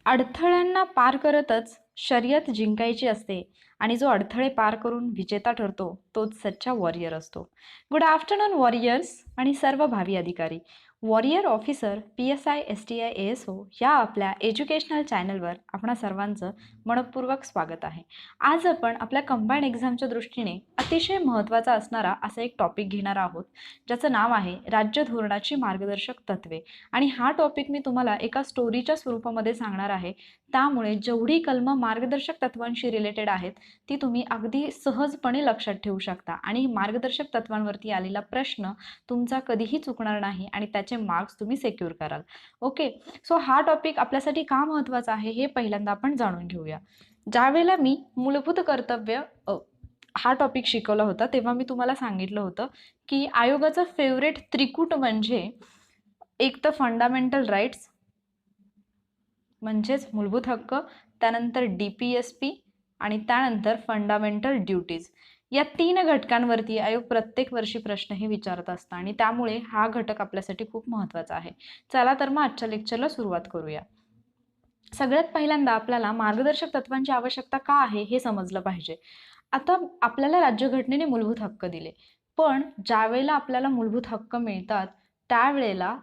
अडथळ्यांना पार करतच शर्यत जिंकायची असते आणि जो अडथळे पार करून विजेता ठरतो तोच सच्चा वॉरियर असतो. गुड आफ्टरनून वॉरियर्स आणि सर्व भावी अधिकारी. Warrior officer PSI STI ASO या आपल्या एज्युकेशनल चॅनलवर आपणा सर्वांचं मनपूर्वक स्वागत आहे. आज आपण आपल्या कंबाईंड एक्झामच्या दृष्टीने अतिशय महत्त्वाचा असणारा असा एक टॉपिक घेणार आहोत, ज्याचं नाव आहे राज्य धोरणाची मार्गदर्शक तत्वे. आणि हा टॉपिक मी तुम्हाला एका स्टोरीच्या स्वरूपामध्ये सांगणार आहे. त्यामुळे जेवढी कलमं मार्गदर्शक तत्वांशी रिलेटेड आहेत ती तुम्ही अगदी सहजपणे लक्षात ठेवू शकता आणि मार्गदर्शक तत्वांवरती आलेला प्रश्न तुमचा कधीही चुकणार नाही आणि त्याचे मार्क्स तुम्ही सिक्युअर कराल. ओके, सो हा टॉपिक आपल्यासाठी का महत्त्वाचा आहे हे पहिल्यांदा आपण जाणून घेऊया. ज्यावेळेला मी मूलभूत कर्तव्य हा टॉपिक शिकवला होता तेव्हा मी तुम्हाला सांगितलं होतं की आयोगाचं फेवरेट त्रिकूट म्हणजे एक तर फंडामेंटल राईट्स म्हणजेच मूलभूत हक्क, त्यानंतर DPSP आणि त्यानंतर फंडामेंटल ड्युटीज. या 3 घटकांवरती आयोग प्रत्येक वर्षी प्रश्न हे विचारत असतं आणि त्यामुळे हा घटक आपल्यासाठी खूप महत्त्वाचा आहे. चला तर मग आजच्या लेक्चरला सुरुवात करूया. सगळ्यात पहिल्यांदा आपल्याला मार्गदर्शक तत्वांची आवश्यकता का आहे हे समजलं पाहिजे. आता आपल्याला राज्यघटनेने मूलभूत हक्क दिले, पण ज्यावेळेला आपल्याला मूलभूत हक्क मिळतात त्यावेळेला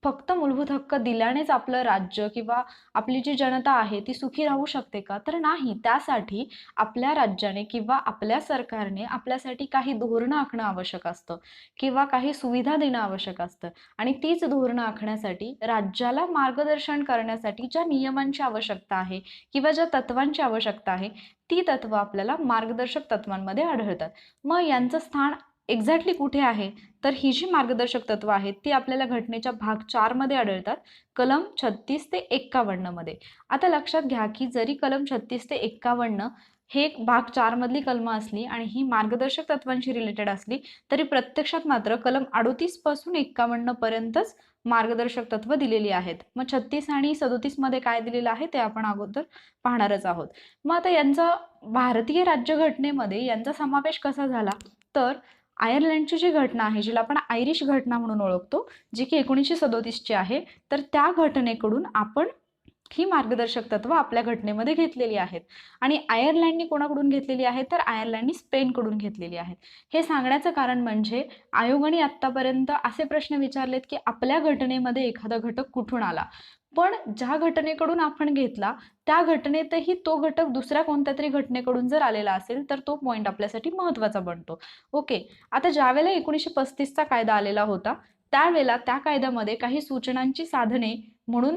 फक्त मूलभूत हक्क दिल्यानेच आपलं राज्य किंवा आपली जी जनता आहे ती सुखी राहू शकते का? तर नाही. त्यासाठी आपल्या राज्याने किंवा आपल्या सरकारने आपल्यासाठी काही धोरणं आखणं आवश्यक असतं किंवा काही सुविधा देणं आवश्यक असतं आणि तीच धोरणं आखण्यासाठी राज्याला मार्गदर्शन करण्यासाठी ज्या नियमांची आवश्यकता आहे किंवा ज्या तत्वांची आवश्यकता आहे ती तत्व आपल्याला मार्गदर्शक तत्वांमध्ये आढळतात. मग यांचं स्थान एक्झॅक्टली कुठे आहे? तर ही जी मार्गदर्शक तत्व आहेत ती आपल्याला घटनेच्या भाग 4 मध्ये आढळतात, कलम 36 ते 51 मध्ये. आता लक्षात घ्या की जरी कलम 36 ते 51 हे भाग 4 मधली कलम असली आणि ही मार्गदर्शक तत्वांशी रिलेटेड असली तरी प्रत्यक्षात मात्र कलम 38 पासून 51 पर्यंतच मार्गदर्शक तत्व दिलेली आहेत. मग 36 आणि 37 मध्ये काय दिलेलं आहे ते आपण अगोदर पाहणारच आहोत. मग आता यांचा भारतीय राज्यघटनेमध्ये यांचा समावेश कसा झाला? तर आयर्लंडची जी घटना आहे जिला आपण आयरिश घटना म्हणून ओळखतो, जी की 1937 ची आहे, तर त्या घटनेकडून आपण ही मार्गदर्शक तत्व आपल्या घटनेमध्ये घेतलेली आहेत. आणि आयर्लंडनी कोणाकडून घेतलेली आहेत? तर आयर्लंडनी स्पेनकडून घेतलेली आहेत. हे सांगण्याचं कारण म्हणजे आयोगाने आतापर्यंत असे प्रश्न विचारलेत की आपल्या घटनेमध्ये एखादा घटक कुठून आला, पण ज्या घटनेकडून आपण घेतला त्या घटनेतही तो घटक दुसऱ्या कोणत्या तरी घटनेकडून जर आलेला असेल तर तो पॉईंट आपल्यासाठी महत्त्वाचा बनतो. ओके, आता ज्यावेळेला 1935 चा कायदा आलेला होता त्यावेळेला त्या कायद्यामध्ये काही सूचनांची साधने म्हणून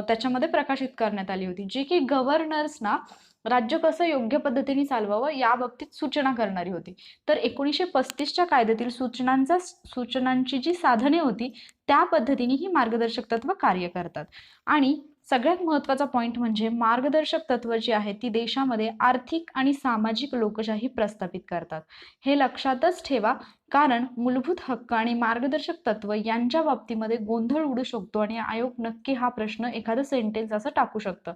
त्याच्यामध्ये प्रकाशित करण्यात आली होती, जी की गव्हर्नर्सना राज्य कसं योग्य पद्धतीने चालवावं या बाबतीत सूचना करणारी होती. तर 1935च्या कायद्यातील सूचनांची जी साधने होती त्या पद्धतीने ही मार्गदर्शक तत्व कार्य करतात. आणि सगळ्यात महत्त्वाचा पॉईंट म्हणजे मार्गदर्शक तत्व जी आहेत ती देशामध्ये आर्थिक आणि सामाजिक लोकशाही प्रस्थापित करतात. हे लक्षातच ठेवा, कारण मूलभूत हक्क आणि मार्गदर्शक तत्व यांच्या बाबतीमध्ये गोंधळ उडू शकतो आणि आयोग नक्की हा प्रश्न एखादं सेंटेन्स असं टाकू शकतं.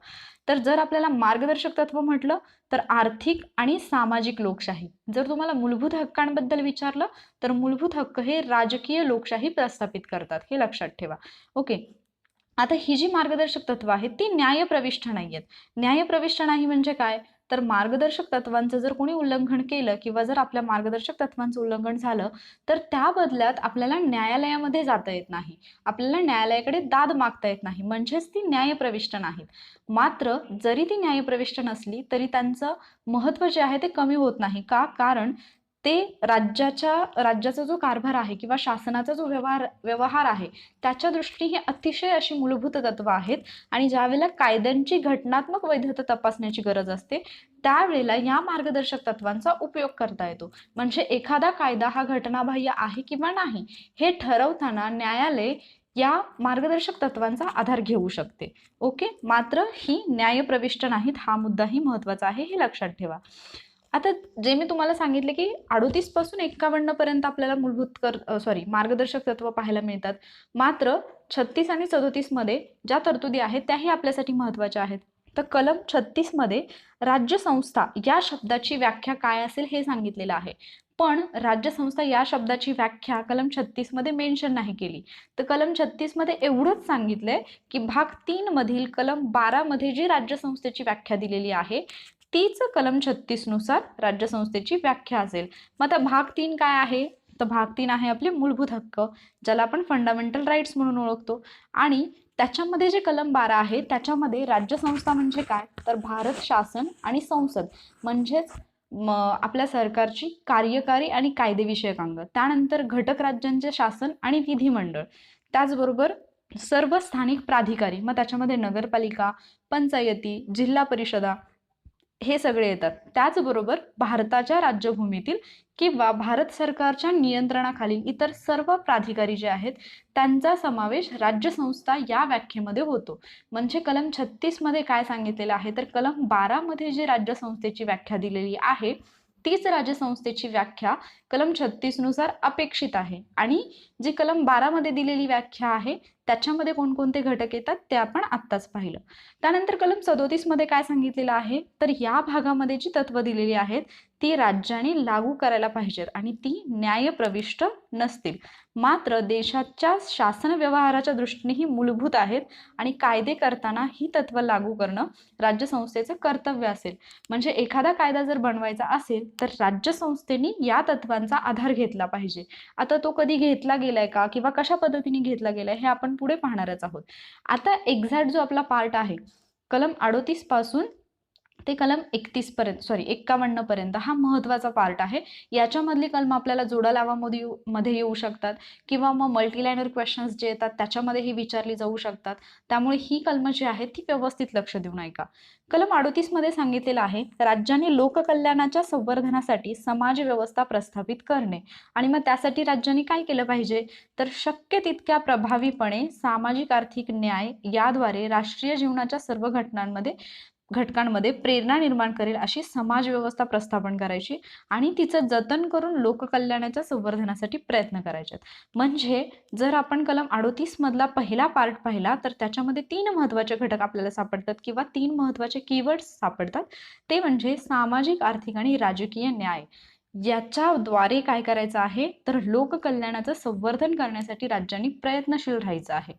तर जर आपल्याला मार्गदर्शक तत्व म्हटलं तर आर्थिक आणि सामाजिक लोकशाही. जर तुम्हाला मूलभूत हक्कांबद्दल विचारलं तर मूलभूत हक्क हे राजकीय लोकशाही प्रस्थापित करतात, हे लक्षात ठेवा. ओके, आता ही जी मार्गदर्शक तत्व आहेत ती न्यायप्रविष्ठ नाही आहेत. न्यायप्रविष्ठ नाही म्हणजे काय? तर मार्गदर्शक तत्वांचं जर कोणी उल्लंघन केलं किंवा जर आपल्या मार्गदर्शक तत्वांचं उल्लंघन झालं तर त्या बदल्यात आपल्याला न्यायालयामध्ये जाता येत नाही, आपल्याला न्यायालयाकडे दाद मागता येत नाही, म्हणजेच ती न्यायप्रविष्ट नाहीत. मात्र जरी ती न्यायप्रविष्ट नसली तरी त्यांचं महत्त्व जे आहे ते कमी होत नाही. का? कारण ते राज्याचा जो कारभार आहे किंवा शासनाचा जो व्यवहार आहे त्याच्या दृष्टीने ही अतिशय अशी मूलभूत तत्व आहेत आणि ज्यावेळेला कायद्यांची घटनात्मक वैधता तपासण्याची गरज असते त्यावेळेला या मार्गदर्शक तत्वांचा उपयोग करता येतो. म्हणजे एखादा कायदा हा घटनाबाह्य आहे किंवा नाही हे ठरवताना न्यायालय या मार्गदर्शक तत्वांचा आधार घेऊ शकते. ओके, मात्र ही न्यायप्रविष्ट नाहीत, हा मुद्दाही महत्त्वाचा आहे, हे लक्षात ठेवा. आता जे मी तुम्हाला सांगितले की 38 पासून 51 पर्यंत आपल्याला मार्गदर्शक तत्व पाहायला मिळतात, मात्र 36 आणि 37 मध्ये ज्या तरतुदी आहेत त्याही आपल्यासाठी महत्त्वाच्या आहेत. तर कलम 36 मध्ये राज्यसंस्था या शब्दाची व्याख्या काय असेल हे सांगितलेलं आहे. पण राज्यसंस्था या शब्दाची व्याख्या कलम 36 मध्ये मेन्शन नाही केली. तर कलम 36 मध्ये एवढंच सांगितलंय की भाग 3 मधील कलम 12 मध्ये जी राज्यसंस्थेची व्याख्या दिलेली आहे तीच कलम 36 नुसार राज्यसंस्थेची व्याख्या असेल. मग आता भाग 3 काय आहे? तर भाग 3 आहे आपले मूलभूत हक्क, ज्याला आपण फंडामेंटल राईट्स म्हणून ओळखतो. आणि त्याच्यामध्ये जे कलम 12 आहे त्याच्यामध्ये राज्यसंस्था म्हणजे काय, तर भारत शासन आणि संसद म्हणजेच आपल्या सरकारची कार्यकारी आणि कायदेविषयक अंग, त्यानंतर घटक राज्यांचे शासन आणि विधिमंडळ, त्याचबरोबर सर्व स्थानिक प्राधिकारी, मग त्याच्यामध्ये नगरपालिका, पंचायती, जिल्हा परिषदा हे सगळे येतात. त्याचबरोबर भारताच्या राज्यभूमीतील किंवा भारत सरकारच्या नियंत्रणाखालील इतर सर्व प्राधिकारी जे आहेत त्यांचा समावेश राज्यसंस्था या व्याख्येमध्ये होतो. म्हणजे कलम 36 मध्ये काय सांगितलेलं आहे, तर कलम 12 मध्ये जी राज्यसंस्थेची व्याख्या दिलेली आहे तीच राज्यसंस्थेची व्याख्या कलम 36 नुसार अपेक्षित आहे. आणि जी कलम 12 मध्ये दिलेली व्याख्या आहे त्याच्यामध्ये कोणकोणते घटक येतात ते आपण आत्ताच पाहिलं. त्यानंतर कलम 37 मध्ये काय सांगितलेलं आहे, तर या भागामध्ये जी तत्व दिलेली आहेत ती राज्यांनी लागू करायला पाहिजेत आणि ती न्यायप्रविष्ट नसतील, मात्र देशाच्या शासन व्यवहाराच्या दृष्टीने ही मूलभूत आहेत आणि कायदे करताना ही तत्व लागू करणं राज्यसंस्थेचं कर्तव्य असेल. म्हणजे एखादा कायदा जर बनवायचा असेल तर राज्यसंस्थेने या तत्वांचा आधार घेतला पाहिजे. आता तो कधी घेतला गेलाय का किंवा कशा पद्धतीने घेतला गेलाय हे आपण पुढे पाहणारच आहोत. आता एक्झॅक्ट जो आपला पार्ट आहे कलम 38 पासून ते कलम 51 पर्यंत हा महत्त्वाचा पार्ट आहे. याच्यामधली कलम आपल्याला जोडा लावा मध्ये येऊ शकतात किंवा मग मल्टीलाइनर क्वेश्चन्स जे येतात त्याच्यामध्ये ही विचारली जाऊ शकतात. त्यामुळे ही कलम जी आहे ती व्यवस्थित लक्ष देऊन ऐका. कलम 38 मध्ये सांगितलेलं आहे राज्यांनी लोककल्याणाच्या संवर्धनासाठी समाज व्यवस्था प्रस्थापित करणे. आणि मग त्यासाठी राज्यांनी काय केलं पाहिजे, तर शक्य तितक्या प्रभावीपणे सामाजिक आर्थिक न्याय याद्वारे राष्ट्रीय जीवनाच्या सर्व घटकांमध्ये प्रेरणा निर्माण करेल अशी समाज व्यवस्था प्रस्थापन करायची आणि तिचं जतन करून लोककल्याणाच्या संवर्धनासाठी प्रयत्न करायचे. म्हणजे जर आपण कलम 38 मधला पहिला पार्ट पाहिला तर त्याच्यामध्ये 3 महत्त्वाचे घटक आपल्याला सापडतात किंवा 3 महत्त्वाचे कीवर्ड्स सापडतात. ते म्हणजे सामाजिक, आर्थिक आणि राजकीय न्याय. याच्याद्वारे काय करायचं आहे, तर लोककल्याणाचं संवर्धन करण्यासाठी राज्यांनी प्रयत्नशील राहायचं आहे.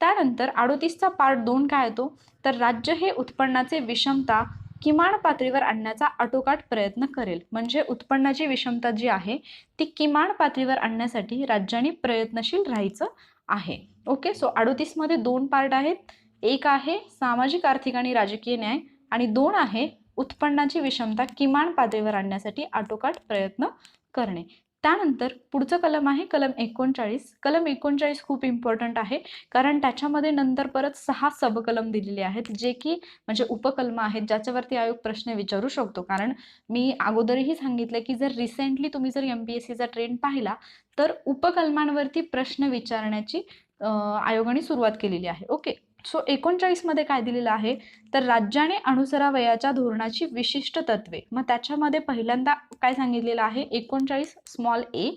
त्यानंतर 38चा पार्ट 2 काय येतो, तर राज्य हे उत्पन्नाचे विषमता किमान पातळीवर आणण्याचा आटोकाट प्रयत्न करेल. म्हणजे उत्पन्नाची विषमता जी आहे ती किमान पातळीवर आणण्यासाठी राज्यांनी प्रयत्नशील राहायचं आहे. ओके, सो 38 मध्ये 2 पार्ट आहेत. एक आहे सामाजिक, आर्थिक आणि राजकीय न्याय आणि 2 आहे उत्पन्नाची विषमता किमान पातळीवर आणण्यासाठी आटोकाट प्रयत्न करणे. त्यानंतर पुढचं कलम आहे कलम 39. कलम 39 खूप इम्पॉर्टंट आहे कारण त्याच्यामध्ये नंतर परत 6 सबकलम दिलेले आहेत जे की म्हणजे उपकलम आहेत ज्याच्यावरती आयोग प्रश्न विचारू शकतो. कारण मी अगोदरही सांगितलं की जर रिसेंटली तुम्ही जर MPSCचा ट्रेंड पाहिला तर उपकलमांवरती प्रश्न विचारण्याची आयोगाने सुरुवात केलेली आहे. ओके, सो 39 मध्ये काय दिलेलं आहे, तर राज्याने अनुसरावयाच्या धोरणाची विशिष्ट तत्वे. मग त्याच्यामध्ये पहिल्यांदा काय सांगितलेलं आहे, 39 स्मॉल ए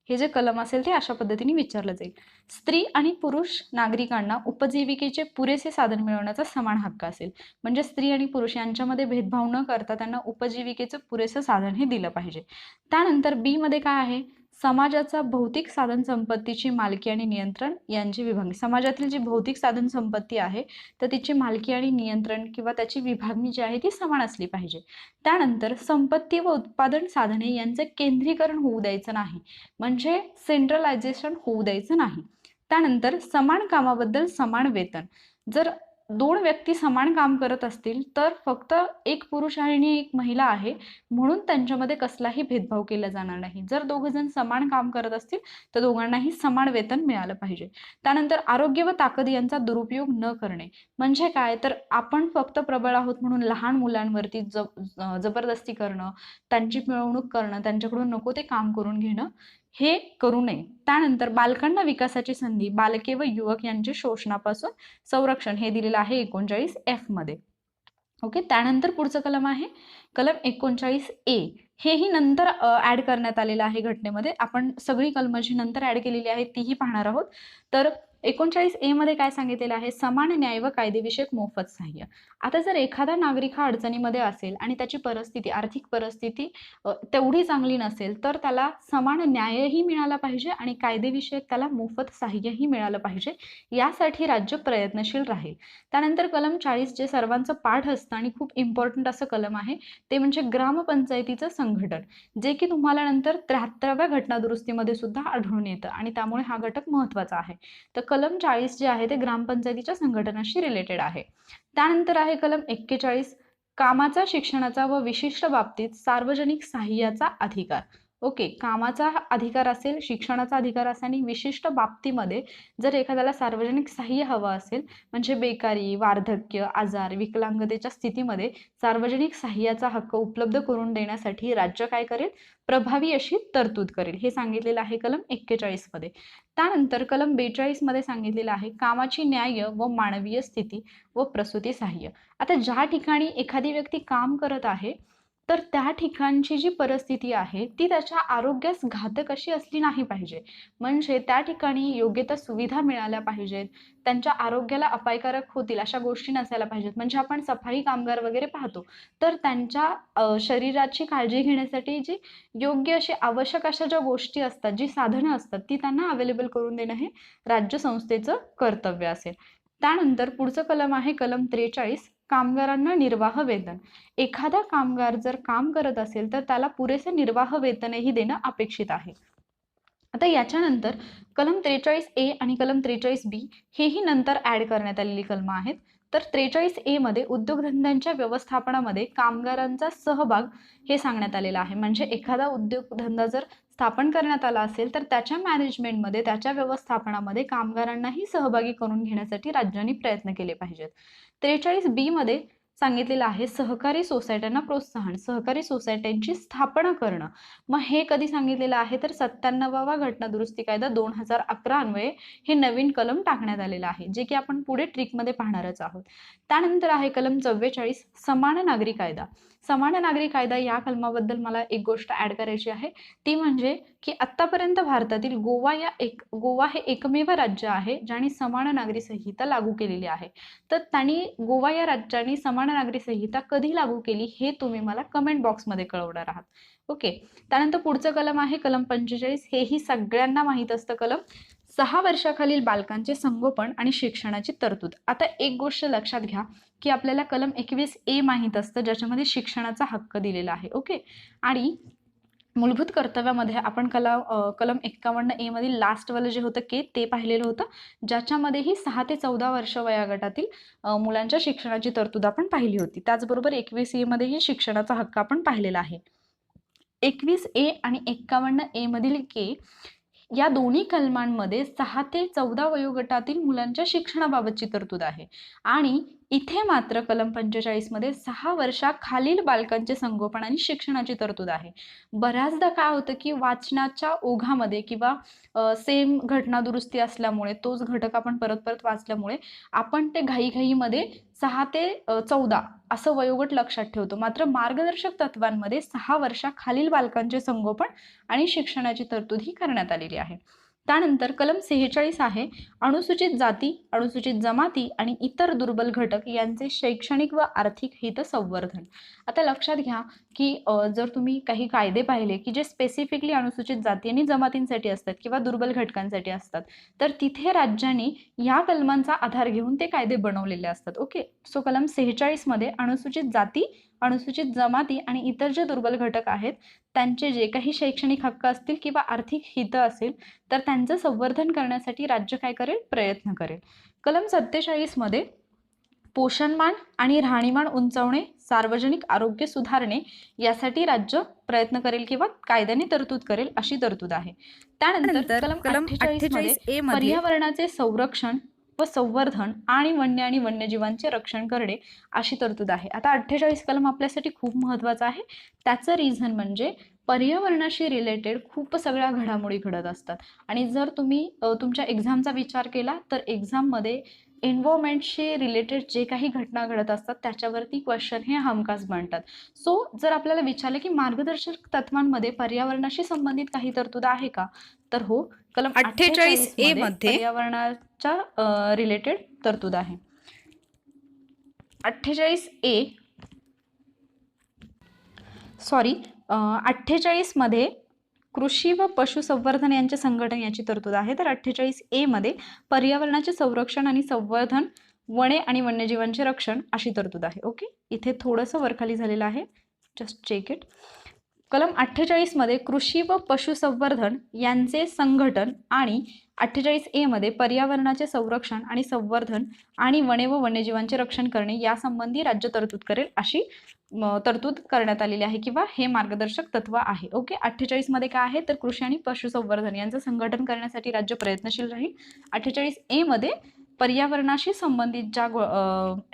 हे जे कलम असेल ते अशा पद्धतीने विचारलं जाईल. स्त्री आणि पुरुष नागरिकांना उपजीविकेचे पुरेसे साधन मिळवण्याचा समान हक्क असेल. म्हणजे स्त्री आणि पुरुष यांच्यामध्ये भेदभाव न करता त्यांना उपजीविकेचं पुरेसं साधन हे दिलं पाहिजे. त्यानंतर बी मध्ये काय आहे, समाजाचा भौतिक साधन संपत्तीची मालकी आणि नियंत्रण यांची विभागणी. समाजातील जी भौतिक साधन संपत्ती आहे तर तिची मालकी आणि नियंत्रण किंवा त्याची विभागणी जी आहे ती समान असली पाहिजे. त्यानंतर संपत्ती व उत्पादन साधने यांचे केंद्रीकरण होऊ द्यायचं नाही, म्हणजे सेंट्रलायझेशन होऊ द्यायचं नाही. त्यानंतर समान कामाबद्दल समान वेतन. जर 2 व्यक्ती समान काम करत असतील तर फक्त एक पुरुष आणि एक महिला आहे म्हणून त्यांच्यामध्ये कसलाही भेदभाव केला जाणार नाही. जर 2 जण समान काम करत असतील तर दोघांनाही समान वेतन मिळालं पाहिजे. त्यानंतर आरोग्य व ताकद यांचा दुरुपयोग न करणे. म्हणजे काय, तर आपण फक्त प्रबळ आहोत म्हणून लहान मुलांवरती जबरदस्ती करणं, त्यांची मिळवणूक करणं, त्यांच्याकडून नको ते काम करून घेणं हे करू नये. त्यानंतर बालकांना विकासाची संधी, बालके व युवक यांचे शोषणापासून संरक्षण हे दिलेलं आहे 39F मध्ये. ओके, त्यानंतर पुढचं कलम आहे कलम 39A. हेही नंतर ऍड करण्यात आलेलं आहे घटनेमध्ये. आपण सगळी कलम जी नंतर ऍड केलेली आहेत तीही पाहणार आहोत. तर 39A मध्ये काय सांगितलेलं आहे, समान न्याय व कायदेविषयक मोफत सहाय्य. आता जर एखादा नागरिक हा अडचणीमध्ये असेल आणि त्याची परिस्थिती, आर्थिक परिस्थिती तेवढी चांगली नसेल, तर त्याला समान न्यायही मिळाला पाहिजे आणि कायदेविषयक त्याला मोफत सहाय्यही मिळालं पाहिजे, यासाठी राज्य प्रयत्नशील राहील. त्यानंतर कलम 40 जे सर्वांचं पाठ असतं आणि खूप इम्पॉर्टंट असं कलम आहे, ते म्हणजे ग्रामपंचायतीचं संघटन, जे की तुम्हाला नंतर 73व्या घटनादुरुस्तीमध्ये सुद्धा आढळून येतं आणि त्यामुळे हा घटक महत्त्वाचा आहे. तर कलम 40 जे आहे ते ग्रामपंचायतीच्या संघटनाशी रिलेटेड आहे. त्यानंतर आहे कलम 41, कामाचा, शिक्षणाचा व विशिष्ट बाबतीत सार्वजनिक सहाय्याचा अधिकार. ओके, कामाचा अधिकार असेल, शिक्षणाचा अधिकार असेल आणि विशिष्ट बाबतीमध्ये जर एखाद्याला सार्वजनिक सहाय्य हवं असेल, म्हणजे बेकारी, वार्धक्य, आजार, विकलांगतेच्या स्थितीमध्ये सार्वजनिक सहाय्याचा हक्क उपलब्ध करून देण्यासाठी राज्य काय करेल, प्रभावी अशी तरतूद करेल, हे सांगितलेलं आहे कलम 41 मध्ये. त्यानंतर कलम 42 मध्ये सांगितलेलं आहे कामाची न्याय्य व मानवीय स्थिती व प्रसूती सहाय्य. आता ज्या ठिकाणी एखादी व्यक्ती काम करत आहे, तर त्या ठिकाणची जी परिस्थिती आहे ती त्याच्या आरोग्यास घातक अशी असली नाही पाहिजे. म्हणजे त्या ठिकाणी योग्य त्या सुविधा मिळाल्या पाहिजेत, त्यांच्या आरोग्याला अपायकारक होतील अशा गोष्टी नसायला पाहिजेत. म्हणजे आपण सफाई कामगार वगैरे पाहतो, तर त्यांच्या शरीराची काळजी घेण्यासाठी जी योग्य अशी आवश्यक अशा ज्या गोष्टी असतात, जी साधनं असतात, ती त्यांना अवेलेबल करून देणं हे राज्य संस्थेचं कर्तव्य असेल. त्यानंतर पुढचं कलम आहे कलम 43, कामगारांना निर्वाह वेतन. एखादा कामगार जर काम करत असेल तर त्याला पुरेसे निर्वाह वेतनही देणं अपेक्षित आहे. आता याच्यानंतर कलम 43A आणि कलम 43B हेही नंतर ऍड करण्यात आलेली कलमं आहेत. तर 43A मध्ये उद्योगधंद्यांच्या व्यवस्थापनामध्ये कामगारांचा सहभाग हे सांगण्यात आलेलं आहे. म्हणजे एखादा उद्योगधंदा जर स्थापन करण्यात आला असेल तर त्याच्या मॅनेजमेंटमध्ये, त्याच्या व्यवस्थापनामध्ये कामगारांनाही सहभागी करून घेण्यासाठी राज्यांनी प्रयत्न केले पाहिजेत. 43B मध्ये सांगितलेलं आहे सहकारी सोसायट्यांना प्रोत्साहन, सहकारी सोसायट्यांची स्थापना करणं. मग हे कधी सांगितलेलं आहे, तर 97वा घटनादुरुस्ती कायदा 2011 अन्वये हे नवीन कलम टाकण्यात आलेलं आहे, जे की आपण पुढे ट्रिकमध्ये पाहणारच आहोत. त्यानंतर आहे कलम 44, समान नागरी कायदा. समान नागरी कायदा या कलमाबद्दल मला एक गोष्ट ऍड करायची आहे, ती म्हणजे की आतापर्यंत भारतातील गोवा हे एकमेव राज्य आहे ज्याने समान नागरी संहिता लागू केलेली आहे. तर त्यांनी, गोवा या राज्याने समान नागरी संहिता कधी लागू केली हे तुम्ही मला कमेंट बॉक्समध्ये कळवणार आहात. ओके. त्यानंतर पुढचं कलम आहे कलम 45, हेही सगळ्यांना माहीत असतं कलम. 6 वर्षाखालील बालकांचे संगोपन आणि शिक्षणाची तरतूद. आता एक गोष्ट लक्षात घ्या की आपल्याला कलम 21A माहीत असतं, ज्याच्यामध्ये शिक्षणाचा हक्क दिलेला आहे. ओके. आणि मूलभूत कर्तव्यामध्ये आपण कलम 51A मधील लास्टवालं जे होतं के ते पाहिलेलं होतं, ज्याच्यामध्येही 6 ते 14 वर्ष वयोगटातील मुलांच्या शिक्षणाची तरतूद आपण पाहिली होती. त्याचबरोबर 21A मध्येही शिक्षणाचा हक्क आपण पाहिलेला आहे. 21A आणि 51A मधील के या दोन्ही कलमांमध्ये 6 ते 14 वयोगटातील मुलांच्या शिक्षणाबाबतची तरतूद आहे आणि इथे मात्र कलम 45 मध्ये 6 वर्षाखालील बालकांचे संगोपन आणि शिक्षणाची तरतूद आहे. बऱ्याचदा काय होतं की वाचनाच्या ओघामध्ये किंवा सेम घटना दुरुस्ती असल्यामुळे, तोच घटक आपण परत परत वाचल्यामुळे आपण ते घाईघाईमध्ये 6 ते 14 असं वयोगट लक्षात ठेवतो. मात्र मार्गदर्शक तत्वांमध्ये 6 वर्षाखालील बालकांचे संगोपन आणि शिक्षणाची तरतूद ही करण्यात आलेली आहे. त्यानंतर कलम 46 आहे अनुसूचित जाती, अनुसूचित जमाती आणि इतर दुर्बल घटक यांचे शैक्षणिक व आर्थिक हित संवर्धन. आता लक्षात घ्या की जर तुम्ही काही कायदे पाहिले की जे स्पेसिफिकली अनुसूचित जाती आणि जमातींसाठी असतात किंवा दुर्बल घटकांसाठी असतात, तर तिथे राज्यांनी या कलमांचा आधार घेऊन ते कायदे बनवलेले असतात. ओके. सो कलम 46 मध्ये अनुसूचित जाती, अनुसूचित जमाती आणि इतर जे दुर्बल घटक आहेत त्यांचे जे काही शैक्षणिक हक्क असतील किंवा आर्थिक हित असेल तर त्यांचं संवर्धन करण्यासाठी राज्य काय करेल, प्रयत्न करेल. कलम 47 मध्ये पोषणमान आणि राहणीमान उंचावणे, सार्वजनिक आरोग्य सुधारणे यासाठी राज्य प्रयत्न करेल किंवा कायद्याने तरतूद करेल अशी तरतूद आहे. त्यानंतर कलम 48 मध्ये पर्यावरणाचे संरक्षण व संवर्धन आणि वन्यजीवांचे रक्षण करणे अशी तरतूद आहे. आता 48 कलम आपल्यासाठी खूप महत्त्वाचा आहे. त्याचं रिझन म्हणजे पर्यावरणाशी रिलेटेड खूप सगळ्या घडामोडी घडत असतात आणि जर तुम्ही तुमच्या एक्झामचा विचार केला तर एक्झाममध्ये एन्व्हायरमेंटशी रिलेटेड जे काही घटना घडत असतात त्याच्यावरती क्वेश्चन हे हमखास बनतात. सो जर आपल्याला विचारलं की मार्गदर्शक तत्वांमध्ये पर्यावरणाशी संबंधित काही तरतूद आहे का, तर हो, कलम 48A 48 मध्ये मध्ये पर्यावरणाच्या रिलेटेड तरतूद आहे. 48 मध्ये कृषी व पशुसंवर्धन यांचे संघटन याची तरतूद आहे. तर 48A मध्ये पर्यावरणाचे संरक्षण आणि संवर्धन, वने आणि वन्यजीवांचे रक्षण अशी तरतूद आहे. ओके, इथे थोडंसं वरखाली झालेलं आहे, जस्ट चेक इट. कलम 48 मध्ये कृषी व पशुसंवर्धन यांचे संघटन आणि 48A मध्ये पर्यावरणाचे संरक्षण आणि संवर्धन आणि वने व वन्यजीवांचे रक्षण करणे यासंबंधी राज्य तरतूद करेल अशी तरतूद करण्यात आलेली आहे किंवा हे मार्गदर्शक तत्व आहे. ओके, 48 मध्ये काय आहे तर कृषी आणि पशुसंवर्धन यांचं संघटन करण्यासाठी राज्य प्रयत्नशील राहील. 48A मध्ये पर्यावरणाशी संबंधित ज्या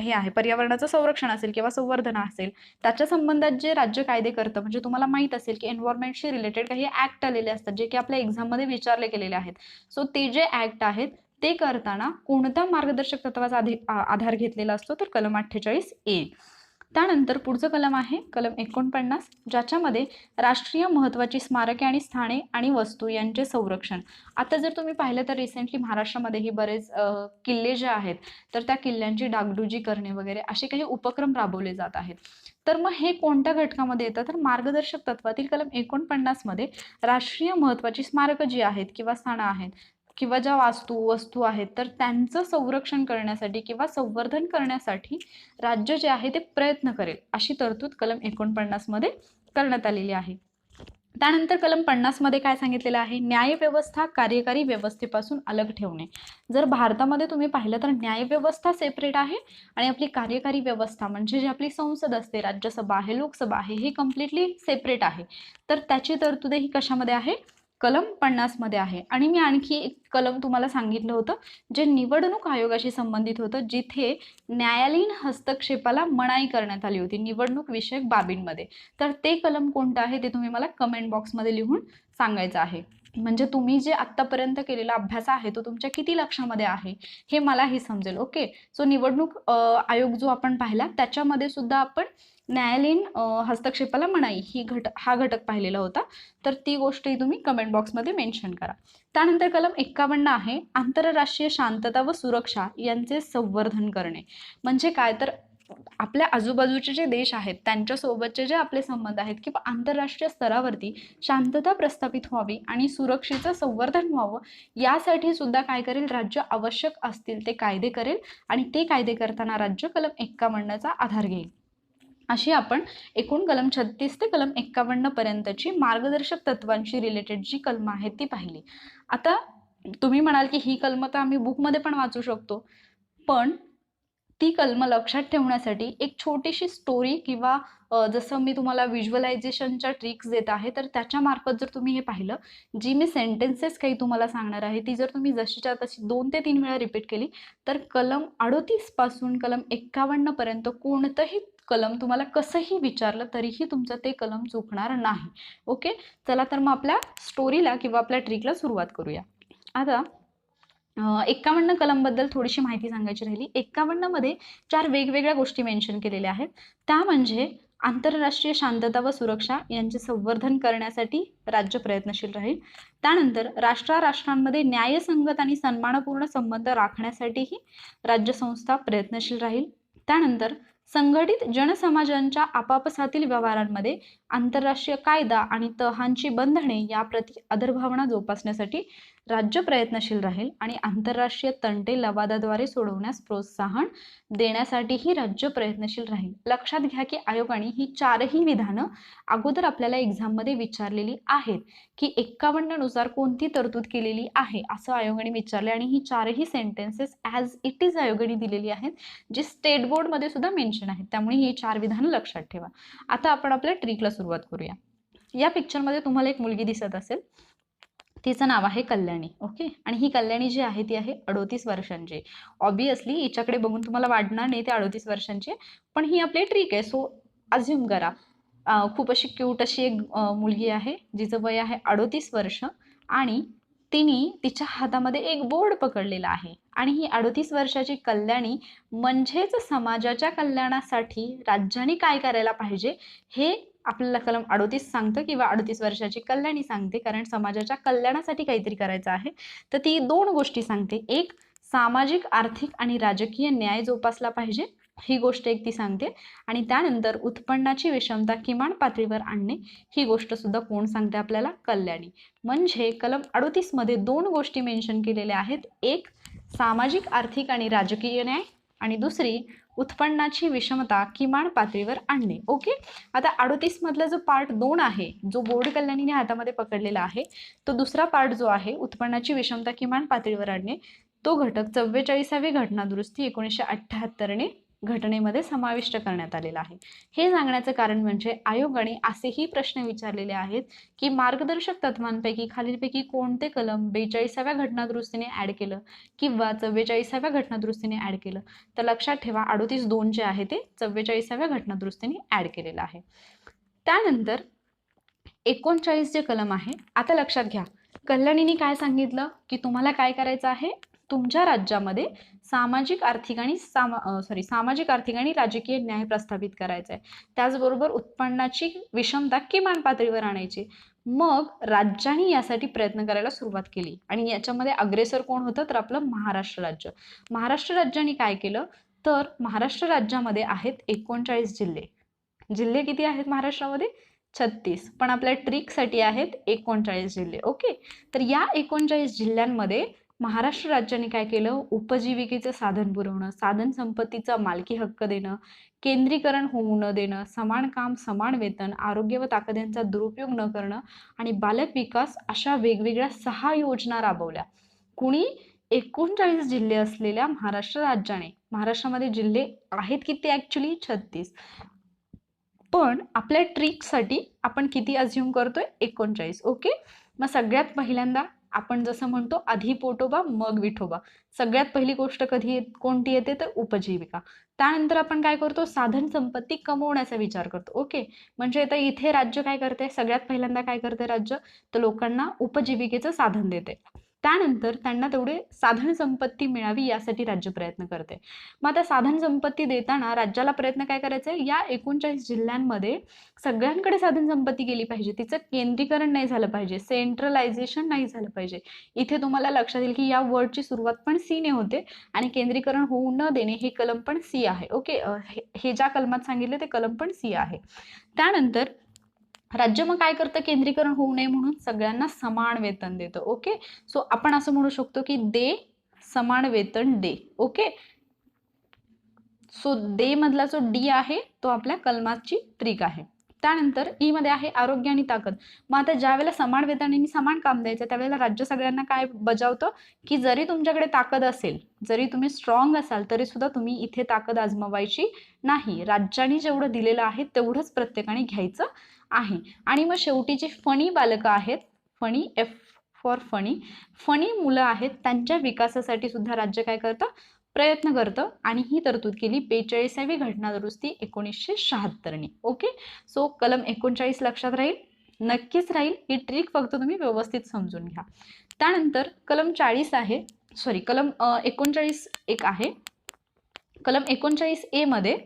हे आहे, पर्यावरणाचं संरक्षण असेल किंवा संवर्धन असेल त्याच्या संबंधात जे राज्य कायदे करतं, म्हणजे तुम्हाला माहित असेल की एन्व्हायरमेंटशी रिलेटेड काही ऍक्ट आलेले असतात जे की आपल्या एक्झाममध्ये विचारले गेलेले आहेत. सो ते जे ऍक्ट आहेत ते करताना कोणत्या मार्गदर्शक तत्वाचा आधार घेतलेला असतो तर कलम 48A. त्यानंतर पुढचं कलम आहे कलम 49, ज्याच्यामध्ये राष्ट्रीय महत्त्वाची स्मारके आणि स्थाने आणि वस्तू यांचे संरक्षण. आता जर तुम्ही पाहिलं तर रिसेंटली महाराष्ट्रामध्येही बरेच किल्ले जे आहेत तर त्या किल्ल्यांची डागडुजी करणे वगैरे असे काही उपक्रम राबवले जात आहेत. तर मग हे कोणत्या घटकामध्ये येतं तर मार्गदर्शक तत्वातील कलम 49 मध्ये राष्ट्रीय महत्त्वाची स्मारकं जी आहेत किंवा स्थानं आहेत किंवा ज्या वस्तू आहेत तर त्यांचं संरक्षण करण्यासाठी किंवा संवर्धन करण्यासाठी राज्य जे आहे ते प्रयत्न करेल अशी तरतूद कलम 49 मध्ये करण्यात आलेली आहे. त्यानंतर कलम 50 मध्ये काय सांगितलेलं आहे, न्यायव्यवस्था कार्यकारी व्यवस्थेपासून अलग ठेवणे. जर भारतामध्ये तुम्ही पाहिलं तर न्यायव्यवस्था सेपरेट आहे आणि आपली कार्यकारी व्यवस्था म्हणजे जी आपली संसद असते, राज्यसभा आहे, लोकसभा आहे, हे कम्प्लिटली सेपरेट आहे. तर त्याची तरतूद ही कशामध्ये आहे कलम 50 मध्ये आहे. आणि मी आणखी एक कलम तुम्हाला सांगितलं होतं जे निवडणूक आयोगाशी संबंधित होतं, जिथे न्यायालयीन हस्तक्षेपाला मनाई करण्यात आली होती निवडणूक विषयक बाबींमध्ये. तर ते कलम कोणतं आहे ते तुम्ही मला कमेंट बॉक्समध्ये लिहून सांगायचं आहे. म्हणजे तुम्ही जे आत्तापर्यंत केलेला अभ्यास आहे तो तुमच्या किती लक्षामध्ये आहे हे मलाही समजेल. ओके, सो निवडणूक आयोग जो आपण पाहिला त्याच्यामध्ये सुद्धा आपण न्यायालयीन हस्तक्षेपाला मनाई हा घटक पाहिलेला होता. तर ती गोष्टही तुम्ही कमेंट बॉक्समध्ये मेन्शन करा. त्यानंतर कलम 51 आहे आंतरराष्ट्रीय शांतता व सुरक्षा यांचे संवर्धन करणे. म्हणजे काय तर आपल्या आजूबाजूचे जे देश आहेत त्यांच्यासोबतचे जे आपले संबंध आहेत किंवा आंतरराष्ट्रीय स्तरावरती शांतता प्रस्थापित व्हावी आणि सुरक्षेचं संवर्धन व्हावं यासाठी सुद्धा काय करेल राज्य आवश्यक असतील ते कायदे करेल आणि ते कायदे करताना राज्य कलम 51चा आधार घेईल. अशी आपण एकूण कलम 36 ते कलम 51 पर्यंतची मार्गदर्शक तत्वांशी रिलेटेड जी कलम आहेत ती पाहिली. आता तुम्ही म्हणाल की ही कलम तर आम्ही बुकमध्ये पण वाचू शकतो, पण ती कलम लक्षात ठेवण्यासाठी एक छोटीशी स्टोरी किंवा जसं मी तुम्हाला व्हिज्युअलायझेशनच्या ट्रिक्स देत आहे तर त्याच्या मार्फत जर तुम्ही हे पाहिलं, जी मी सेंटेन्सेस काही तुम्हाला सांगणार आहे ती जर तुम्ही जशीच्या तशी 2 ते 3 वेळा रिपीट केली तर कलम 38 पासून कलम 51 पर्यंत कोणतंही कलम तुम्हाला कसंही विचारलं तरीही तुमचं ते कलम चुकणार नाही. ओके, चला तर मग आपल्या स्टोरीला किंवा आपल्या ट्रिकला सुरुवात करूया. आता 51 कलमबद्दल थोडीशी माहिती सांगायची राहिली. 51 मध्ये 4 वेगवेगळ्या गोष्टी मेन्शन केलेल्या आहेत. त्या म्हणजे आंतरराष्ट्रीय शांतता व सुरक्षा यांचे संवर्धन करण्यासाठी राज्य प्रयत्नशील राहील. त्यानंतर राष्ट्रांमध्ये न्यायसंगत आणि सन्मानपूर्ण संबंध राखण्यासाठीही राज्यसंस्था प्रयत्नशील राहील. त्यानंतर संघटित जनसमाजांच्या आपापसातील व्यवहारांमध्ये आंतरराष्ट्रीय कायदा आणि तहांची बंधने याप्रती आदरभावना जोपासण्यासाठी राज्य प्रयत्नशील राहील आणि आंतरराष्ट्रीय तंटे लवादाद्वारे सोडवण्यास प्रोत्साहन देण्यासाठीही राज्य प्रयत्नशील राहील. लक्षात घ्या की आयोगाने ही 4ही विधानं अगोदर आपल्याला एक्झाममध्ये विचारलेली आहेत की 51 नुसार कोणती तरतूद केलेली आहे असं आयोगाने विचारले आणि ही 4ही सेंटेन्सेस ॲज इट इज आयोगाने दिलेली आहेत जी स्टेट बोर्डमध्ये सुद्धा मेन्शन आहेत. त्यामुळे ही 4 विधानं लक्षात ठेवा. आता आपण आपल्या ट्रिकला सुरुवात करूया. या पिक्चरमध्ये तुम्हाला एक मुलगी दिसत असेल, तिचं नाव आहे कल्याणी. ओके, आणि ही कल्याणी जी आहे ती आहे 38 वर्षांची. ऑब्विसली हिच्याकडे बघून तुम्हाला वाटणार नाही ते 38 वर्षांची, पण ही आपली ट्रिक आहे. सो अज्युम करा खूप अशी क्यूट अशी एक मुलगी आहे जिचं वय आहे 38 वर्ष आणि तिने तिच्या हातामध्ये एक बोर्ड पकडलेला आहे आणि ही 38 वर्षाची कल्याणी म्हणजेच समाजाच्या कल्याणासाठी राज्याने काय करायला पाहिजे हे आपल्याला कलम 38 सांगतं किंवा 38 वर्षाची कल्याणी सांगते, कारण समाजाच्या कल्याणासाठी काहीतरी करायचं आहे. तर ती दोन गोष्टी सांगते. एक, सामाजिक, आर्थिक आणि राजकीय न्याय जोपासला पाहिजे, ही गोष्ट एक ती सांगते. आणि त्यानंतर उत्पन्नाची विषमता किमान पातळीवर आणणे, ही गोष्ट सुद्धा कोण सांगते आपल्याला? कल्याणी. म्हणजे कलम 38 मध्ये दोन गोष्टी मेन्शन केलेल्या आहेत. एक, सामाजिक, आर्थिक आणि राजकीय न्याय, आणि दुसरी, उत्पन्नाची विषमता किमान पातळीवर आणणे. ओके. आता 38 मधला जो पार्ट 2 आहे, जो बोर्ड कल्याणीने हातामध्ये पकडलेला आहे, तो दुसरा पार्ट जो आहे उत्पन्नाची विषमता किमान पातळीवर आणणे, तो घटक 44वी घटना दुरुस्ती 1978ने घटनेमध्ये समाविष्ट करण्यात आलेला आहे. हे सांगण्याचं कारण म्हणजे आयोगाने असेही प्रश्न विचारलेले आहेत की मार्गदर्शक तत्वांपैकी खालीलपैकी कोणते कलम 42व्या घटना दुरुस्तीने ऍड केलं किंवा 44व्या घटना दुरुस्तीने ऍड केलं. तर लक्षात ठेवा 38(2) जे आहे ते 44व्या घटना दुरुस्तीने ऍड केलेलं आहे. त्यानंतर 39 जे कलम आहे, आता लक्षात घ्या, कल्याणीने काय सांगितलं की तुम्हाला काय करायचं आहे, तुमच्या राज्यामध्ये सामाजिक आर्थिक आणि राजकीय न्याय प्रस्थापित करायचा आहे. त्याचबरोबर उत्पन्नाची विषमता किमान पातळीवर आणायची. मग राज्याने यासाठी प्रयत्न करायला सुरुवात केली आणि याच्यामध्ये अग्रेसर कोण होतं, तर आपलं महाराष्ट्र राज्य. महाराष्ट्र राज्याने काय केलं, तर महाराष्ट्र राज्यामध्ये आहेत 39 जिल्हे. जिल्हे किती आहेत महाराष्ट्रामध्ये? 36. पण आपल्या ट्रिकसाठी आहेत 39 जिल्हे. ओके. तर या 39 जिल्ह्यांमध्ये महाराष्ट्र राज्याने काय केलं, उपजीविकेचं साधन पुरवणं, साधन संपत्तीचा मालकी हक्क देणं, केंद्रीकरण होऊ न देणं, समान काम समान वेतन, आरोग्य व ताकद यांचा दुरुपयोग न करणं आणि बालक विकास अशा वेगवेगळ्या 6 योजना राबवल्या. कुणी? 39 जिल्हे असलेल्या महाराष्ट्र राज्याने. महाराष्ट्रामध्ये जिल्हे आहेत किती ऍक्च्युली? 36. पण आपल्या ट्रिकसाठी आपण किती अज्युम करतोय? 39. ओके. मग सगळ्यात पहिल्यांदा आपण जसं म्हणतो आधी पोटोबा मग विठोबा. सगळ्यात पहिली गोष्ट कोणती येते, तर उपजीविका. त्यानंतर आपण काय करतो, साधन संपत्ती कमवण्याचा विचार करतो. ओके. म्हणजे आता इथे राज्य काय करते, सगळ्यात पहिल्यांदा काय करते राज्य, तर लोकांना उपजीविकेचं साधन देते. त्यानंतर त्यांना तेवढे साधन संपत्ती मिळावी यासाठी राज्य प्रयत्न करते. मग आता साधन संपत्ती देताना राज्याला प्रयत्न काय करायचा आहे, या 39 जिल्ह्यांमध्ये सगळ्यांकडे साधन संपत्ती गेली पाहिजे, तिचं केंद्रीकरण नाही झालं पाहिजे, सेंट्रलायझेशन नाही झालं पाहिजे. इथे तुम्हाला लक्षात येईल की या वर्डची सुरुवात पण सी ने होते आणि केंद्रीकरण होऊ न देणे हे कलम पण सी आहे. ओके. हे ज्या कलमात सांगितले ते कलम पण सी आहे. त्यानंतर राज्य मग काय करतं, केंद्रीकरण होऊ नये म्हणून सगळ्यांना समान वेतन देतं. ओके. सो आपण असं म्हणू शकतो की दे समान वेतन दे. ओके. सो दे मधला जो डी आहे तो आपल्या कलमाची ट्रिक आहे. त्यानंतर ई मध्ये आहे आरोग्य आणि ताकद. मग आता ज्या वेळेला समान वेतन आणि समान काम द्यायचं त्यावेळेला राज्य सगळ्यांना काय बजावतं की जरी तुमच्याकडे ताकद असेल, जरी तुम्ही स्ट्रॉंग असाल तरी सुद्धा तुम्ही इथे ताकद आजमावायची नाही. राज्याने जेवढं दिलेलं आहे तेवढंच प्रत्येकाने घ्यायचं आहे. आणि मग शेवटी जी फणी बालकं आहेत, फणी एफ फॉर फणी मुलं आहेत, त्यांच्या विकासासाठी सुद्धा राज्य काय करतं, प्रयत्न करतं. आणि ही तरतूद केली 42वी घटना दुरुस्ती 1976ने. ओके. सो कलम 39 लक्षात राहील, नक्कीच राहील. ही ट्रिक फक्त तुम्ही व्यवस्थित समजून घ्या. त्यानंतर कलम 40 आहे, कलम 39 एक आहे. कलम 39A मध्ये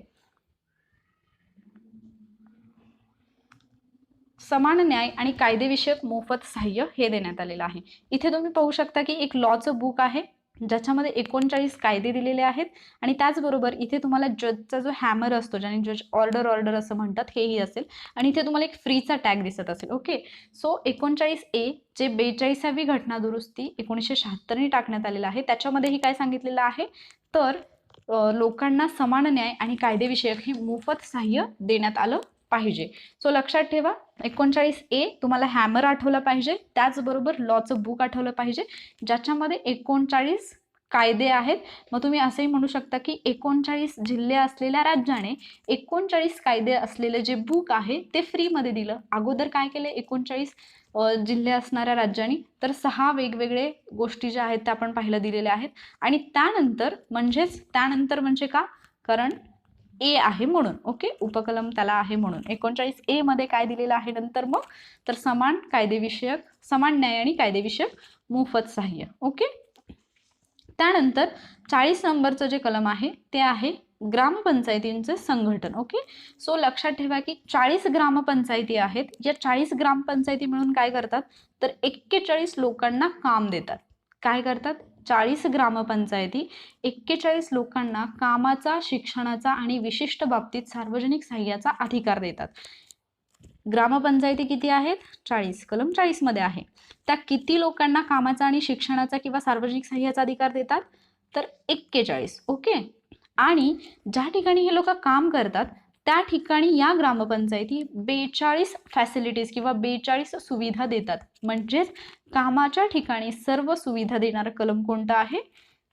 समान न्याय आणि कायदेविषयक मोफत सहाय्य हे देण्यात आलेलं आहे. इथे तुम्ही पाहू शकता की एक लॉचं बुक आहे ज्याच्यामध्ये 39 कायदे दिलेले आहेत आणि त्याचबरोबर इथे तुम्हाला जजचा जो हॅमर असतो, ज्याने जज ऑर्डर असं म्हणतात, हेही असेल आणि इथे तुम्हाला एक फ्रीचा टॅग दिसत असेल. ओके. सो 39A जे 42वी घटना दुरुस्ती 1976ने टाकण्यात आलेलं आहे, त्याच्यामध्येही काय सांगितलेलं आहे, तर लोकांना समान न्याय आणि कायदेविषयक हे मोफत सहाय्य देण्यात आलं पाहिजे. सो लक्षात ठेवा 39A तुम्हाला हॅमर आठवला पाहिजे, त्याचबरोबर लॉचं बुक आठवलं पाहिजे ज्याच्यामध्ये 39 कायदे आहेत. मग तुम्ही असंही म्हणू शकता की 39 जिल्हे असलेल्या राज्याने 39 कायदे असलेले जे बुक आहे ते फ्रीमध्ये दिलं. अगोदर काय केलं, 39 जिल्हे असणाऱ्या राज्यांनी तर 6 वेगवेगळे गोष्टी ज्या आहेत त्या आपण पाहिलं दिलेल्या आहेत. आणि त्यानंतर म्हणजे का, कारण ए आहे म्हणून. ओके. उपकलम त्याला आहे म्हणून 39A मध्ये काय दिलेलं आहे नंतर मग, तर समान न्याय आणि कायदेविषयक मोफत सहाय्य. ओके. त्यानंतर 40 नंबरचं जे कलम आहे ते आहे ग्रामपंचायतींचं संघटन. ओके. सो लक्षात ठेवा की 40 ग्रामपंचायती आहेत. या 40 ग्रामपंचायती मिळून काय करतात तर 41 लोकांना काम देतात. काय करतात 40 ग्रामपंचायती 41 लोकांना कामाचा, शिक्षणाचा आणि विशिष्ट बाबतीत सार्वजनिक सहाय्याचा अधिकार देतात. ग्रामपंचायती किती आहेत 40, कलम 40 मध्ये आहे. त्या किती लोकांना कामाचा आणि शिक्षणाचा किंवा सार्वजनिक सहाय्याचा अधिकार देतात तर 41. ओके. आणि ज्या ठिकाणी हे लोक काम करतात त्या ठिकाणी या ग्रामपंचायती 42 फॅसिलिटीज किंवा 42 सुविधा देतात. म्हणजेच कामाच्या ठिकाणी सर्व सुविधा देणारा कलम कोणता आहे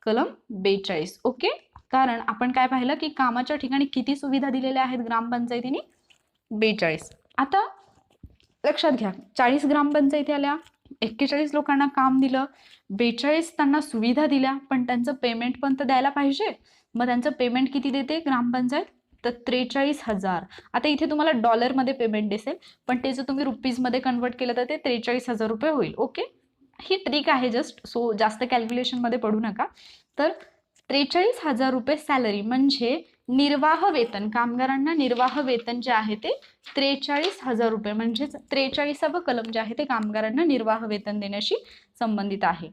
कलम 42. ओके. कारण आपण काय पाहिलं की कामाच्या ठिकाणी किती सुविधा दिलेल्या आहेत ग्रामपंचायतीने 42. आता लक्षात घ्या 40 ग्रामपंचायती आल्या, 41 लोकांना काम दिलं, 42 त्यांना सुविधा दिल्या, पण त्यांचं पेमेंट पण तर द्यायला पाहिजे. मग त्यांचं पेमेंट किती देते ग्रामपंचायत तर 43,000. आता इथे तुम्हाला डॉलरमध्ये पेमेंट दिसेल पण ते जर तुम्ही रुपीजमध्ये कन्वर्ट केलं तर ते 43,000 रुपये होईल. ओके. ही ट्रिक आहे जस्ट, सो जास्त कॅल्क्युलेशनमध्ये पडू नका. तर 43,000 रुपये सॅलरी म्हणजे निर्वाह वेतन, कामगारांना निर्वाह वेतन जे आहे ते 43,000 रुपये म्हणजेच 43वा कलम जे आहे ते कामगारांना निर्वाह वेतन देण्याशी संबंधित आहे.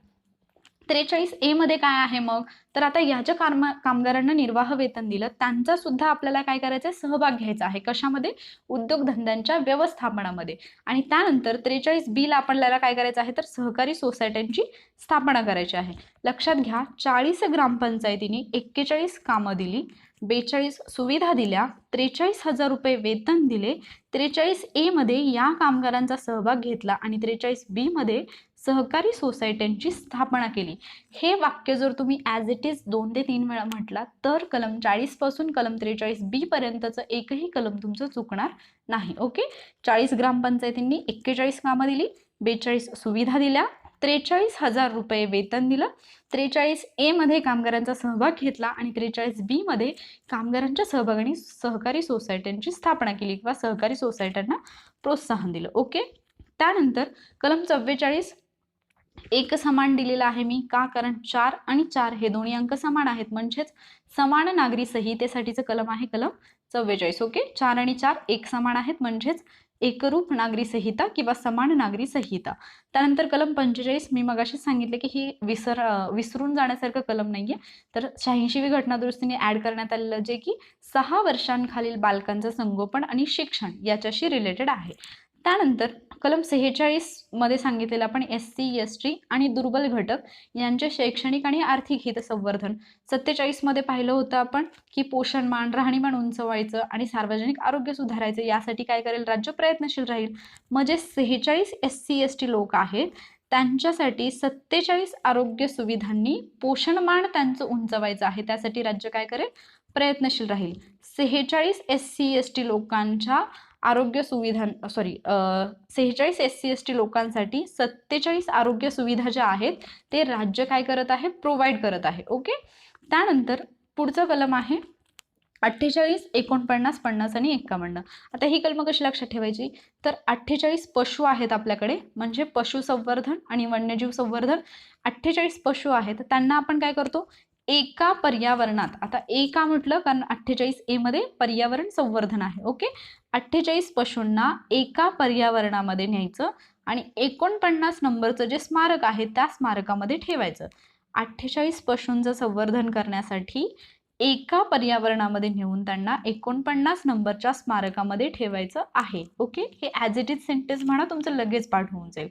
43A मध्ये काय आहे मग तर आता या ज्या कामगारांना निर्वाह वेतन दिलं त्यांचा सुद्धा आपल्याला काय करायचं आहे सहभाग घ्यायचा आहे. कशामध्ये उद्योगधंद्यांच्या व्यवस्थापनामध्ये. आणि त्यानंतर 43B ला आपल्याला काय करायचं आहे तर सहकारी सोसायट्यांची स्थापना करायची आहे. लक्षात घ्या 40 ग्रामपंचायतींनी 41 कामं दिली, 42 सुविधा दिल्या, 43,000 रुपये वेतन दिले, 43A मध्ये या कामगारांचा सहभाग घेतला आणि 43B मध्ये सहकारी सोसायट्यांची स्थापना केली. हे वाक्य जर तुम्ही ॲज इट इज 2 ते 3 वेळा म्हटला तर कलम 40 पासून कलम 43B पर्यंतचं एकही कलम तुमचं चुकणार नाही. ओके. 40 ग्रामपंचायतींनी 41 कामं दिली, 42 सुविधा दिल्या, 43,000 रुपये वेतन दिलं, 43A मध्ये कामगारांचा सहभाग घेतला आणि 43B मध्ये कामगारांच्या सहभागाने सहकारी सोसायट्यांची स्थापना केली किंवा सहकारी सोसायट्यांना प्रोत्साहन दिलं. ओके. त्यानंतर कलम 44 एक समान दिलेला आहे मी का कारण 4 आणि 4 हे दोन्ही अंक समान आहेत म्हणजेच समान नागरी संहितेसाठीचं कलम आहे कलम 44. ओके. 4 आणि 4 एक समान आहेत म्हणजेच एकरूप नागरी संहिता किंवा समान नागरी संहिता. त्यानंतर कलम 45 मी मगाशी सांगितले की ही विसरून जाण्यासारखं कलम नाहीये. तर 86वी घटना दुरुस्तीने ऍड करण्यात आलेलं जे की 6 वर्षांखालील बालकांचं संगोपन आणि शिक्षण याच्याशी रिलेटेड आहे. त्यानंतर कलम 46 मध्ये सांगितलेलं आपण SC ST आणि दुर्बल घटक यांचे शैक्षणिक आणि आर्थिक हित संवर्धन. 47 मध्ये पाहिलं होतं आपण की पोषणमान, राहणीमान उंचवायचं आणि सार्वजनिक आरोग्य सुधारायचं यासाठी काय करेल राज्य प्रयत्नशील राहील. म्हणजे 46 SC ST लोक आहेत त्यांच्यासाठी 47 आरोग्य सुविधांनी पोषणमान त्यांचं उंचवायचं आहे त्यासाठी राज्य काय करेल प्रयत्नशील राहील. 46 SC ST लोकांच्या आरोग्य सुविधा 46 SC ST लोकांसाठी 47 आरोग्य सुविधा ज्या आहेत ते राज्य काय करत आहे प्रोव्हाइड करत आहे. ओके. त्यानंतर पुढचं कलम आहे 48, 49, 50 आणि 51. आता ही कलमं कशी लक्षात ठेवायची तर 48 पशु आहेत आपल्याकडे म्हणजे पशुसंवर्धन आणि वन्यजीव संवर्धन. 48 पशु आहेत त्यांना आपण काय करतो एका पर्यावरणात. आता एका म्हटलं कारण 48A मध्ये पर्यावरण संवर्धन आहे. ओके. 48 पशूंना एका पर्यावरणामध्ये न्यायचं आणि 49 नंबरचं जे स्मारक आहे त्या स्मारकामध्ये ठेवायचं. 48 पशूंचं संवर्धन करण्यासाठी एका पर्यावरणामध्ये नेऊन त्यांना 49 नंबरच्या स्मारकामध्ये ठेवायचं आहे. ओके. हे ॲज इट इज सेंटेन्स म्हणा तुमचं लगेच पाठ होऊन जाईल.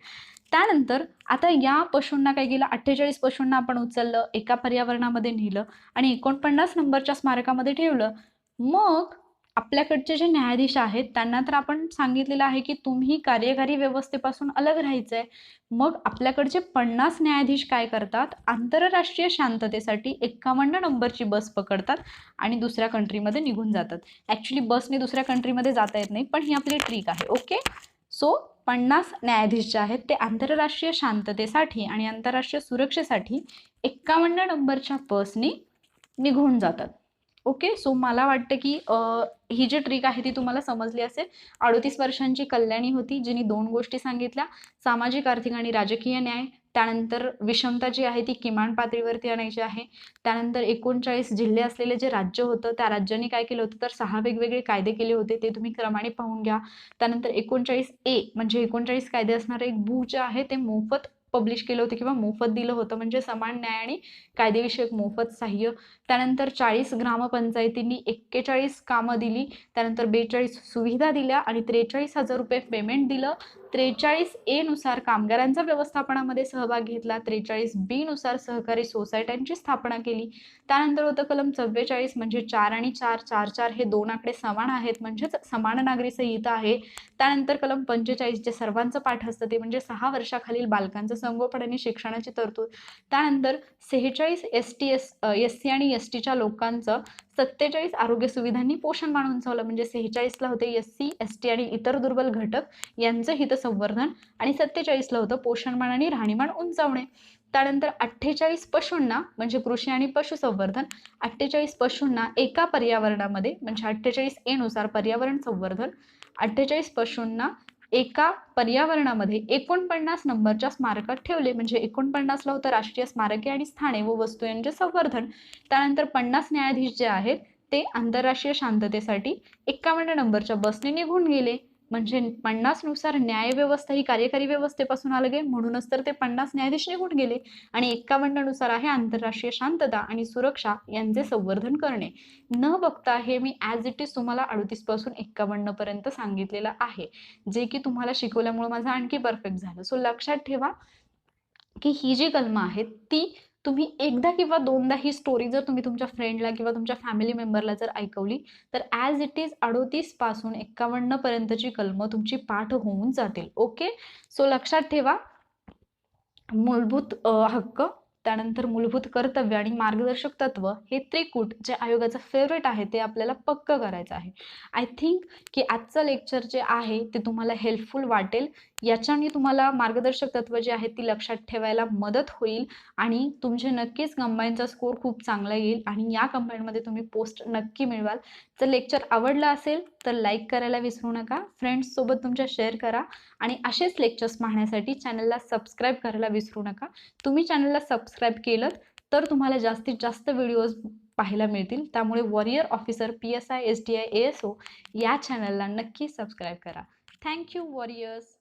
त्यानंतर आता या पशूंना काय केलं 48 पशूंना आपण उचललं एका पर्यावरणामध्ये नेलं आणि 49 नंबरच्या स्मारकामध्ये ठेवलं. मग आपल्याकडचे जे न्यायाधीश आहेत त्यांना तर आपण सांगितलेलं आहे की तुम्ही कार्यकारी व्यवस्थेपासून अलग राहायचं आहे. मग आपल्याकडचे 50 न्यायाधीश काय करतात आंतरराष्ट्रीय शांततेसाठी 51 नंबरची बस पकडतात आणि दुसऱ्या कंट्रीमध्ये निघून जातात. ॲक्च्युली बसने दुसऱ्या कंट्रीमध्ये जाता येत नाही पण ही आपली ट्रिक आहे. ओके. सो 50 न्यायाधीश जे आहेत ते आंतरराष्ट्रीय शांततेसाठी आणि आंतरराष्ट्रीय सुरक्षेसाठी 51 नंबरच्या बसने निघून जातात. ओके. सो मला वाटतं की ही जी ट्रिक आहे ती तुम्हाला समजली असेल. 38 वर्षांची कल्याणी होती जिने 2 गोष्टी सांगितल्या सामाजिक आर्थिक आणि राजकीय न्याय त्यानंतर विषमता जी आहे ती किमान पातळीवरती आणायची आहे. त्यानंतर 39 जिल्हे असलेले जे राज्य होतं त्या राज्यांनी काय केलं होतं तर 6 वेगवेगळे कायदे केले होते, ते तुम्ही क्रमाने पाहून घ्या. त्यानंतर 39A म्हणजे 39 कायदे असणारे एक बुक जे आहे ते मोफत पब्लिश केलं होतं किंवा मोफत दिलं होतं, म्हणजे समान न्याय आणि कायदेविषयक मोफत सहाय्य. त्यानंतर 40 ग्रामपंचायतींनी 41 कामं दिली. त्यानंतर 42 सुविधा दिल्या आणि 43,000 रुपये पेमेंट दिलं. 43A नुसार कामगारांचा व्यवस्थापनामध्ये सहभाग घेतला. 43B नुसार सहकारी सोसायट्यांची स्थापना केली. त्यानंतर होतं कलम 44 म्हणजे 4 आणि 4 4 हे 2 आकडे समान आहेत, म्हणजेच समान नागरी संहिता आहे. त्यानंतर कलम 45 जे सर्वांचं पाठ असतं ते म्हणजे 6 वर्षाखालील बालकांचं संगोपन आणि शिक्षणाची तरतूद. त्यानंतर 46 SC आणि STच्या लोकांचं 47 आरोग्य सुविधांनी पोषण मान उंचावलं, म्हणजे 46ला होते SC ST आणि इतर दुर्बल घटक यांचं हित संवर्धन आणि 47ला होतं पोषणमान आणि राहणीमान उंचावणे. त्यानंतर 48 पशूंना म्हणजे कृषी आणि पशुसंवर्धन, 48 पशूंना एका पर्यावरणामध्ये म्हणजे 48A नुसार पर्यावरण संवर्धन, 48 पशूंना एका पर्यावरणामध्ये 49 नंबरच्या स्मारकात ठेवले, म्हणजे 49ला होतं राष्ट्रीय स्मारके आणि स्थाने व वस्तू यांचे संवर्धन. त्यानंतर 50 न्यायाधीश जे आहेत ते आंतरराष्ट्रीय शांततेसाठी 51 नंबरच्या बसने निघून गेले, म्हणजे 50 नुसार न्यायव्यवस्था ही कार्यकारी व्यवस्थेपासून अलग आहे, म्हणूनच तर ते 50 न्यायाधीश निघून गेले. आणि 51 नुसार आहे आंतरराष्ट्रीय शांतता आणि सुरक्षा यांचे संवर्धन करणे. न बघता हे मी ॲज इट इज तुम्हाला 38 पासून 51 पर्यंत सांगितलेलं आहे, जे की तुम्हाला शिकवल्यामुळे माझं आणखी परफेक्ट झालं. सो लक्षात ठेवा की ही जी कलमं आहेत ती तुम्ही एकदा किंवा दोनदा ही स्टोरी जर तुम्ही तुमच्या फ्रेंडला किंवा तुमच्या फॅमिली मेंबरला जर ऐकवली तर ॲज इट इज 38 पासून 51 पर्यंतची कलमं तुमची पाठ होऊन जातील. ओके, सो लक्षात ठेवा मूलभूत हक्क, त्यानंतर मूलभूत कर्तव्य आणि मार्गदर्शक तत्व हे त्रिकूट जे आयोगाचं फेवरेट आहे ते आपल्याला पक्क करायचं आहे. आय थिंक की आजचं लेक्चर जे आहे ते तुम्हाला हेल्पफुल वाटेल. याच्याने तुम्हाला मार्गदर्शक तत्व जे आहेत ती लक्षात ठेवायला मदत होईल आणि तुमचे नक्कीच कंबाईनचा स्कोर खूप चांगला येईल आणि या कंबाईनमध्ये तुम्ही पोस्ट नक्की मिळवाल. जर लेक्चर आवडलं असेल तर लाईक करायला विसरू नका, फ्रेंड्ससोबत तुमच्या शेअर करा आणि असेच लेक्चर्स पाहण्यासाठी चॅनलला सबस्क्राईब करायला विसरू नका. तुम्ही चॅनलला सबस्क्राईब केलं तर तुम्हाला जास्तीत जास्त व्हिडिओज पाहायला मिळतील. त्यामुळे warrior officer PSI SDI ASO या चॅनलला नक्की सबस्क्राईब करा. Thank you warriors.